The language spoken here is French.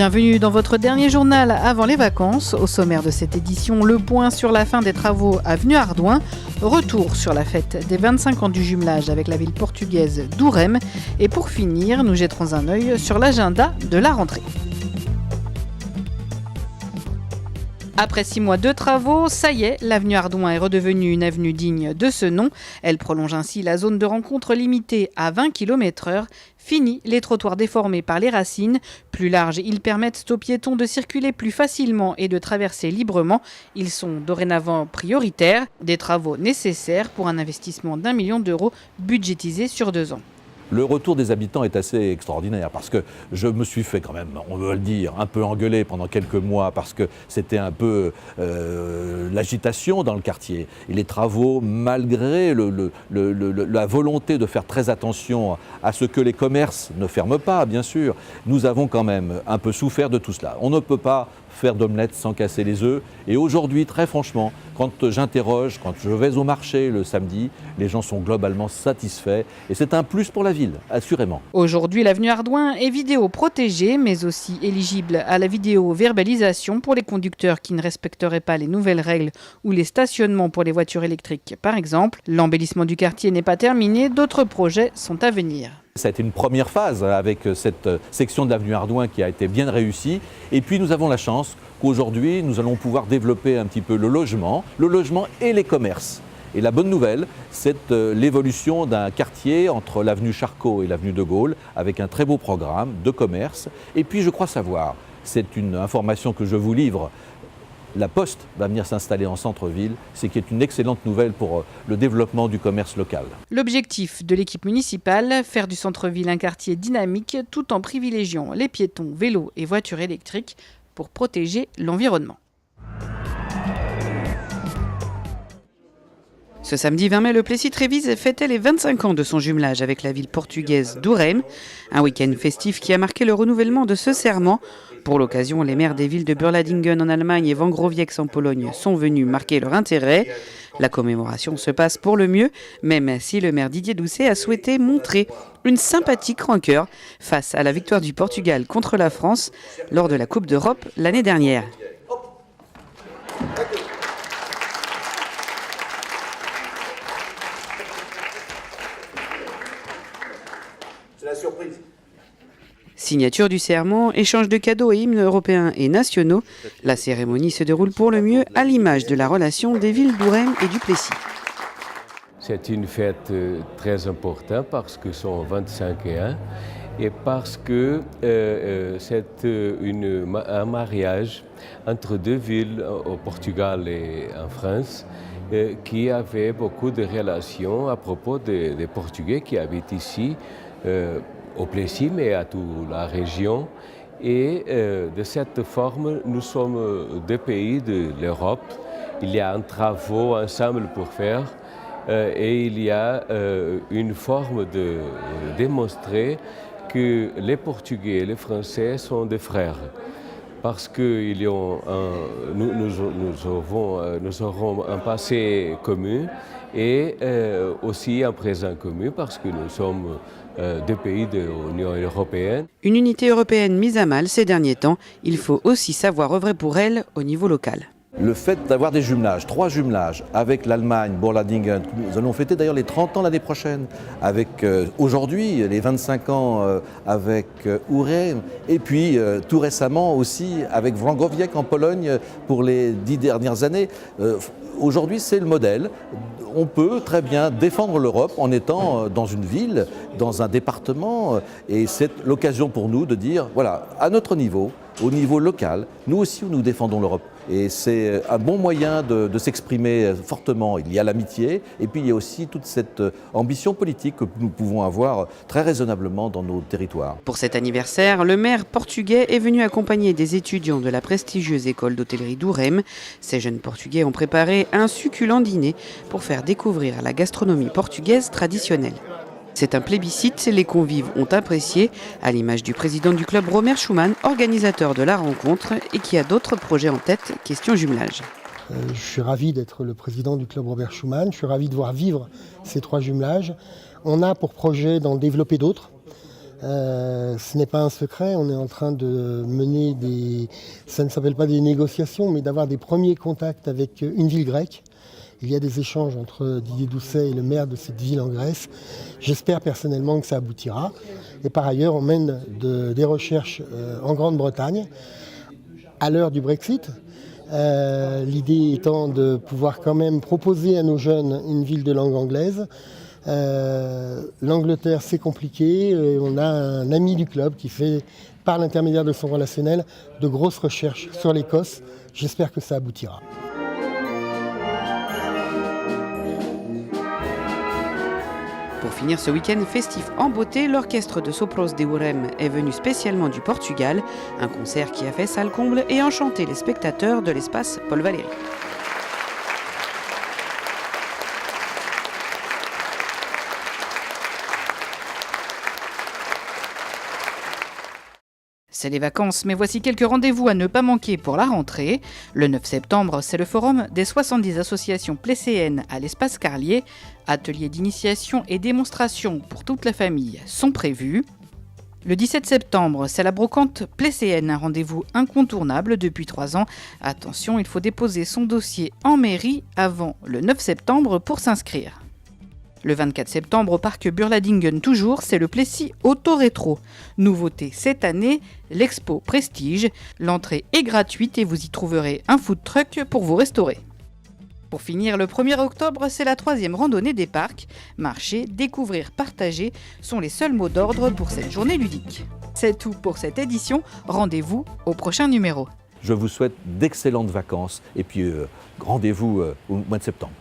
Bienvenue dans votre dernier journal avant les vacances. Au sommaire de cette édition, le point sur la fin des travaux avenue Ardouin, retour sur la fête des 25 ans du jumelage avec la ville portugaise d'Ourem. Et pour finir, nous jetterons un œil sur l'agenda de la rentrée. Après 6 mois de travaux, ça y est, l'avenue Ardouin est redevenue une avenue digne de ce nom. Elle prolonge ainsi la zone de rencontre limitée à 20 km/h. Fini les trottoirs déformés par les racines. Plus larges, ils permettent aux piétons de circuler plus facilement et de traverser librement. Ils sont dorénavant prioritaires, des travaux nécessaires pour un investissement d'1 million d'euros budgétisé sur 2 ans. Le retour des habitants est assez extraordinaire parce que je me suis fait quand même, on doit le dire, un peu engueuler pendant quelques mois parce que c'était un peu l'agitation dans le quartier. Et les travaux, malgré la volonté de faire très attention à ce que les commerces ne ferment pas, bien sûr, nous avons quand même un peu souffert de tout cela. On ne peut pas faire d'omelette sans casser les œufs. Et aujourd'hui, très franchement, quand j'interroge, quand je vais au marché le samedi, les gens sont globalement satisfaits. Et c'est un plus pour la ville, assurément. Aujourd'hui, l'avenue Ardouin est vidéo protégée, mais aussi éligible à la vidéo verbalisation pour les conducteurs qui ne respecteraient pas les nouvelles règles ou les stationnements pour les voitures électriques, par exemple. L'embellissement du quartier n'est pas terminé, d'autres projets sont à venir. Ça a été une première phase avec cette section de l'avenue Ardouin qui a été bien réussie. Et puis nous avons la chance qu'aujourd'hui, nous allons pouvoir développer un petit peu le logement et les commerces. Et la bonne nouvelle, c'est l'évolution d'un quartier entre l'avenue Charcot et l'avenue de Gaulle avec un très beau programme de commerce. Et puis je crois savoir, c'est une information que je vous livre, la Poste va venir s'installer en centre-ville, ce qui est une excellente nouvelle pour le développement du commerce local. L'objectif de l'équipe municipale, faire du centre-ville un quartier dynamique tout en privilégiant les piétons, vélos et voitures électriques pour protéger l'environnement. Ce samedi 20 mai, le Plessis-Trévise fêtait les 25 ans de son jumelage avec la ville portugaise d'Ourem. Un week-end festif qui a marqué le renouvellement de ce serment. Pour l'occasion, les maires des villes de Burladingen en Allemagne et Wągrowiec en Pologne sont venus marquer leur intérêt. La commémoration se passe pour le mieux, même si le maire Didier Doucet a souhaité montrer une sympathique rancœur face à la victoire du Portugal contre la France lors de la Coupe d'Europe l'année dernière. C'est la surprise. Signature du serment, échange de cadeaux et hymnes européens et nationaux. La cérémonie se déroule pour le mieux à l'image de la relation des villes d'Ourem et du Plessis. C'est une fête très importante parce que sont 25 ans et parce que c'est un mariage entre deux villes au Portugal et en France qui avait beaucoup de relations à propos des Portugais qui habitent ici au Plessis, mais à toute la région. Et de cette forme, nous sommes deux pays de l'Europe. Il y a un travail ensemble pour faire et il y a une forme de démontrer que les Portugais et les Français sont des frères. Parce que nous aurons un passé commun et aussi un présent commun parce que nous sommes deux pays de l'Union européenne. Une unité européenne mise à mal ces derniers temps, il faut aussi savoir œuvrer pour elle au niveau local. Le fait d'avoir des jumelages, 3 jumelages avec l'Allemagne, Burladingen, nous allons fêter d'ailleurs les 30 ans l'année prochaine, avec aujourd'hui les 25 ans avec Ourem, et puis tout récemment aussi avec Wągrowiec en Pologne pour les 10 dernières années. Aujourd'hui, c'est le modèle. On peut très bien défendre l'Europe en étant dans une ville, dans un département, et c'est l'occasion pour nous de dire, voilà, à notre niveau, au niveau local, nous aussi nous défendons l'Europe. Et c'est un bon moyen de s'exprimer fortement. Il y a l'amitié et puis il y a aussi toute cette ambition politique que nous pouvons avoir très raisonnablement dans nos territoires. Pour cet anniversaire, le maire portugais est venu accompagner des étudiants de la prestigieuse école d'hôtellerie d'Ourem. Ces jeunes Portugais ont préparé un succulent dîner pour faire découvrir la gastronomie portugaise traditionnelle. C'est un plébiscite, les convives ont apprécié, à l'image du président du club Robert Schuman, organisateur de la rencontre et qui a d'autres projets en tête, question jumelage. Je suis ravi d'être le président du club Robert Schuman, je suis ravi de voir vivre ces 3 jumelages. On a pour projet d'en développer d'autres. Ce n'est pas un secret, on est en train de mener ça ne s'appelle pas des négociations, mais d'avoir des premiers contacts avec une ville grecque. Il y a des échanges entre Didier Doucet et le maire de cette ville en Grèce. J'espère personnellement que ça aboutira. Et par ailleurs, on mène des recherches en Grande-Bretagne à l'heure du Brexit. L'idée étant de pouvoir quand même proposer à nos jeunes une ville de langue anglaise. L'Angleterre, c'est compliqué. On a un ami du club qui fait, par l'intermédiaire de son relationnel, de grosses recherches sur l'Écosse. J'espère que ça aboutira. Pour finir ce week-end festif en beauté, l'orchestre de Sopros de Urem est venu spécialement du Portugal, un concert qui a fait salle comble et enchanté les spectateurs de l'espace Paul Valéry. C'est les vacances, mais voici quelques rendez-vous à ne pas manquer pour la rentrée. Le 9 septembre, c'est le forum des 70 associations plécéennes à l'espace Carlier. Ateliers d'initiation et démonstrations pour toute la famille sont prévus. Le 17 septembre, c'est la brocante plécéenne, un rendez-vous incontournable depuis 3 ans. Attention, il faut déposer son dossier en mairie avant le 9 septembre pour s'inscrire. Le 24 septembre, au parc Burladingen toujours, c'est le Plessis Auto-Rétro. Nouveauté cette année, l'expo Prestige. L'entrée est gratuite et vous y trouverez un food truck pour vous restaurer. Pour finir, le 1er octobre, c'est la 3e randonnée des parcs. Marcher, découvrir, partager sont les seuls mots d'ordre pour cette journée ludique. C'est tout pour cette édition. Rendez-vous au prochain numéro. Je vous souhaite d'excellentes vacances et puis rendez-vous au mois de septembre.